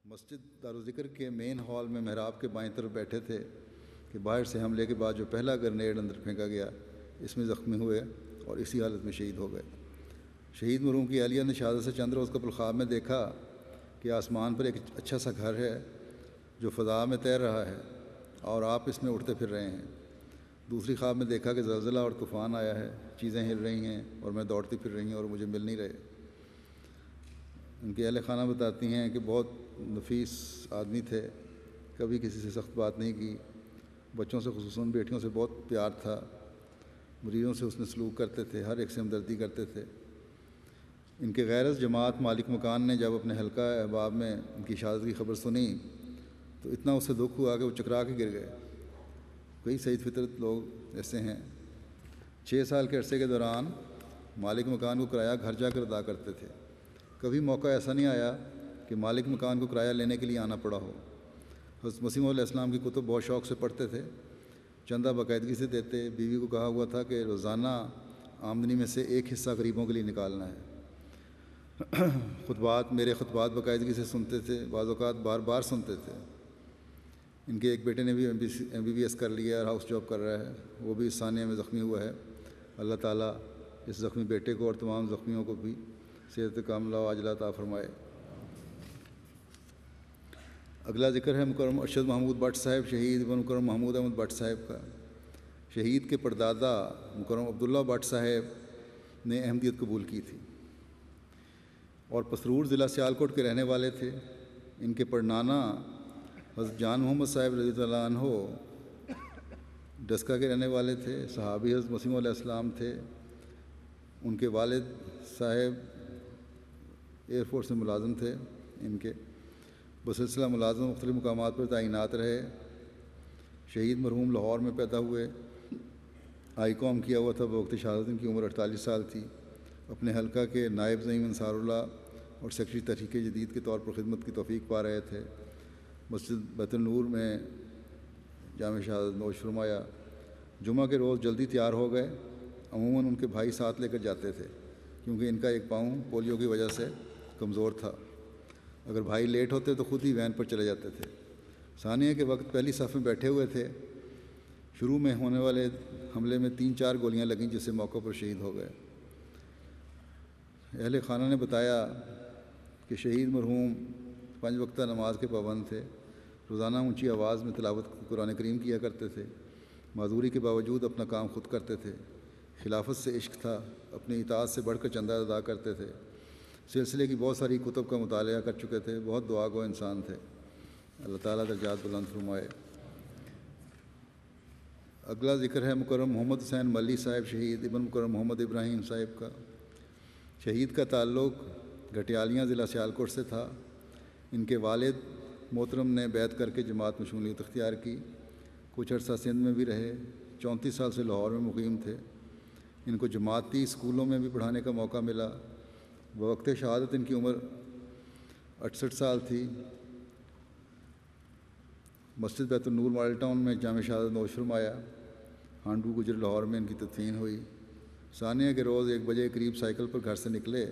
مسجد دارالذکر کے مین ہال میں محراب کے بائیں طرف بیٹھے تھے کہ باہر سے حملے کے بعد جو پہلا گرنیڈ اندر پھینکا گیا اس میں زخمی ہوئے اور اسی حالت میں شہید ہو گئے۔ شہید مرحوم کی اہلیہ نے شہادت سے چند روز قبل خواب میں دیکھا کہ آسمان پر ایک اچھا سا گھر ہے جو فضا میں تیر رہا ہے اور آپ اس میں اڑتے پھر رہے ہیں۔ دوسری خواب میں دیکھا کہ زلزلہ اور طوفان آیا ہے، چیزیں ہل رہی ہیں اور میں دوڑتی پھر رہی ہوں اور مجھے مل نہیں رہے۔ ان کے اہل خانہ بتاتی ہیں کہ بہت نفیس آدمی تھے، کبھی کسی سے سخت بات نہیں کی، بچوں سے خصوصاً بیٹیوں سے بہت پیار تھا، مریضوں سے حسن سلوک کرتے تھے، ہر ایک سے ہمدردی کرتے تھے۔ ان کے غیرت جماعت مالک مکان نے جب اپنے حلقہ احباب میں ان کی شہادت کی خبر سنی تو اتنا اس سے دکھ ہوا کہ وہ چکرا کے گر گئے۔ کئی سعید فطرت لوگ ایسے ہیں۔ 6 سال کے عرصے کے دوران مالک مکان کو کرایہ گھر جا کر ادا کرتے تھے، کبھی موقع ایسا نہیں آیا کہ مالک مکان کو کرایہ لینے کے لیے آنا پڑا ہو۔ حضرت مسیح علیہ السلام کی کتب بہت شوق سے پڑھتے تھے، چندہ باقاعدگی سے دیتے۔ بیوی کو کہا ہوا تھا کہ روزانہ آمدنی میں سے ایک حصہ غریبوں کے لیے نکالنا ہے۔ میرے خطبات باقاعدگی سے سنتے تھے، بعض اوقات بار بار سنتے تھے۔ ان کے ایک بیٹے نے بھی MBBS کر لیا اور ہاؤس جاب کر رہا ہے، وہ بھی اس ثانیہ میں زخمی ہوا ہے۔ اللہ تعالیٰ اس زخمی بیٹے کو اور تمام زخمیوں کو بھی صحت کاملہ و عاجلہ عطا فرمائے۔ اگلا ذکر ہے مکرم ارشد محمود بٹ صاحب شہید ابن مکرم محمود احمد بٹ صاحب کا۔ شہید کے پردادا مکرم عبداللہ بٹ صاحب نے احمدیت قبول کی تھی اور پسرور ضلع سیالکوٹ کے رہنے والے تھے۔ ان کے پڑنانا حضرت جان محمد صاحب رضی اللہ عنہ ڈسکا کے رہنے والے تھے، صحابی حضرت مسیح علیہ السلام تھے۔ ان کے والد صاحب ایئر فورس میں ملازم تھے۔ ان کے بسلسلہ ملازم مختلف مقامات پر تعینات رہے۔ شہید مرحوم لاہور میں پیدا ہوئے، آئی کام کیا ہوا تھا، بوقت شہادت ان کی عمر 48 سال تھی۔ اپنے حلقہ کے نائب زعیم انصار اللہ اور سیکرٹری تحریک جدید کے طور پر خدمت کی توفیق پا رہے تھے۔ مسجد بیت النور میں جامع شہادت نوش فرمایا۔ جمعہ کے روز جلدی تیار ہو گئے۔ عموماً ان کے بھائی ساتھ لے کر جاتے تھے کیونکہ ان کا ایک پاؤں پولیو کی وجہ سے کمزور تھا۔ اگر بھائی لیٹ ہوتے تو خود ہی وین پر چلے جاتے تھے۔ ثانیہ کے وقت پہلی صف میں بیٹھے ہوئے تھے۔ شروع میں ہونے والے حملے میں 3-4 گولیاں لگیں جس سے موقع پر شہید ہو گئے۔ اہل خانہ نے بتایا کہ شہید مرحوم 5 وقتہ نماز کے پابند تھے، روزانہ اونچی آواز میں تلاوت قرآن کریم کیا کرتے تھے، معذوری کے باوجود اپنا کام خود کرتے تھے، خلافت سے عشق تھا، اپنی اطاعت سے بڑھ کر چندہ ادا کرتے تھے، سلسلے کی بہت ساری کتب کا مطالعہ کر چکے تھے، بہت دعا گو انسان تھے۔ اللہ تعالیٰ درجات بلند فرمائے۔ اگلا ذکر ہے مکرم محمد حسین ملی صاحب شہید ابن مکرم محمد ابراہیم صاحب کا۔ شہید کا تعلق گھٹیالیاں ضلع سیالکوٹ سے تھا۔ ان کے والد محترم نے بیعت کر کے جماعت میں شمولیت اختیار کی، کچھ عرصہ سندھ میں بھی رہے، 34 سال سے لاہور میں مقیم تھے۔ ان کو جماعتی اسکولوں میں بھی پڑھانے کا موقع ملا۔ بوقت شہادت ان کی عمر 68 سال تھی۔ مسجد بیت النور ماڈل ٹاؤن میں جامع شہادت نوش فرمایا۔ ہانڈو گجر لاہور میں ان کی تدفین ہوئی۔ ثانیہ کے روز 1 بجے قریب سائیکل پر گھر سے نکلے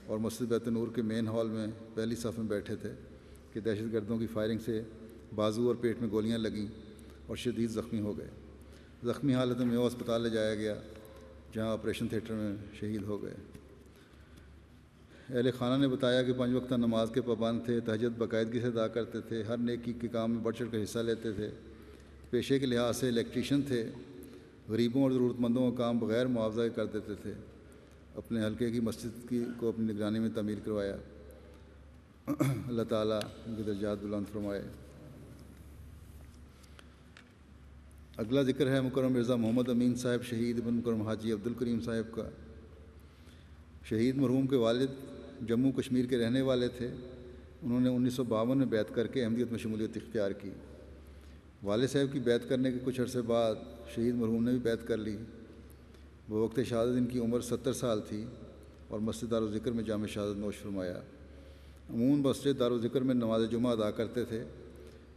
اور مسجد بیت النور کے مین ہال میں پہلی صف میں بیٹھے تھے کہ دہشت گردوں کی فائرنگ سے بازو اور پیٹ میں گولیاں لگیں اور شدید زخمی ہو گئے۔ زخمی حالت میں میو ہسپتال لے جایا گیا جہاں آپریشن تھیٹر میں شہید ہو گئے۔ اہل خانہ نے بتایا کہ 5 وقتہ نماز کے پابند تھے، تہجد باقاعدگی سے ادا کرتے تھے، ہر نیکی کے کام میں بڑھ چڑھ کر حصہ لیتے تھے۔ پیشے کے لحاظ سے الیکٹریشین تھے، غریبوں اور ضرورت مندوں کا کام بغیر معاوضہ کر دیتے تھے۔ اپنے حلقے کی مسجد کو اپنی نگرانی میں تعمیر کروایا۔ اللہ تعالیٰ ان کے درجات بلند فرمائے۔ اگلا ذکر ہے مکرم مرزا محمد امین صاحب شہید ابن مکرم حاجی عبد الکریم صاحب کا۔ شہید مرحوم کے والد جموں کشمیر کے رہنے والے تھے۔ انہوں نے 1952 میں بیعت کر کے احمدیت میں شمولیت اختیار کی۔ والد صاحب کی بیعت کرنے کے کچھ عرصے بعد شہید مرحوم نے بھی بیعت کر لی۔ بوقت شہادت ان کی عمر 70 سال تھی اور مسجد دارالذکر میں جامع شہادت نوش فرمایا۔ عموماً مسجد دارالذکر میں نماز جمعہ ادا کرتے تھے۔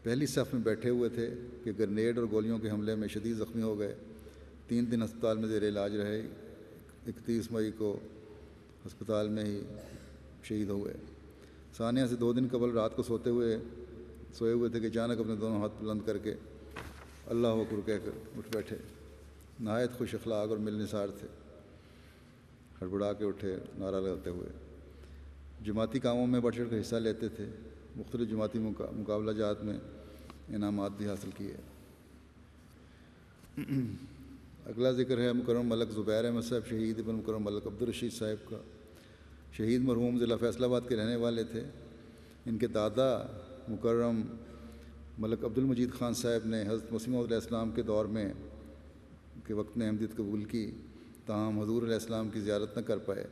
پہلی صف میں بیٹھے ہوئے تھے کہ گرنیڈ اور گولیوں کے حملے میں شدید زخمی ہو گئے۔ 3 دن ہسپتال میں زیر علاج رہے۔ 31 مئی کو ہسپتال میں ہی شہید ہو گئے۔ ثانیہ سے 2 دن قبل رات کو سوئے ہوئے تھے کہ اچانک اپنے دونوں ہاتھ بلند کر کے اللہ اکبر کہہ کر اٹھ بیٹھے۔ نہایت خوش اخلاق اور ملنسار تھے، ہڑبڑا کے اٹھے نعرہ لگاتے ہوئے۔ جماعتی کاموں میں بڑھ چڑھ کر حصہ لیتے تھے، مختلف جماعتی مقابلہ جات میں انعامات بھی حاصل کیے۔ اگلا ذکر ہے مکرم ملک زبیر احمد صاحب شہید ابن مکرم ملک عبدالرشید صاحب کا۔ شہید مرحوم ضلع فیصل آباد کے رہنے والے تھے۔ ان کے دادا مکرم ملک عبدالمجید خان صاحب نے حضرت مسیح موعود علیہ السلام کے دور میں کے وقت نے احمدیت قبول کی، تاہم حضور علیہ السلام کی زیارت نہ کر پائے۔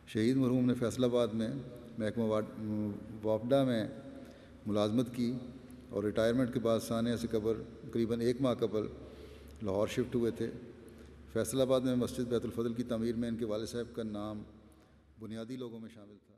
شہید مرحوم نے فیصل آباد میں محکمہ وافڈا میں ملازمت کی اور ریٹائرمنٹ کے بعد ثانیہ سے قریباً 1 ماہ قبل لاہور شفٹ ہوئے تھے۔ فیصل آباد میں مسجد بیت الفضل کی تعمیر میں ان کے والد صاحب کا نام بنیادی لوگوں میں شامل تھا۔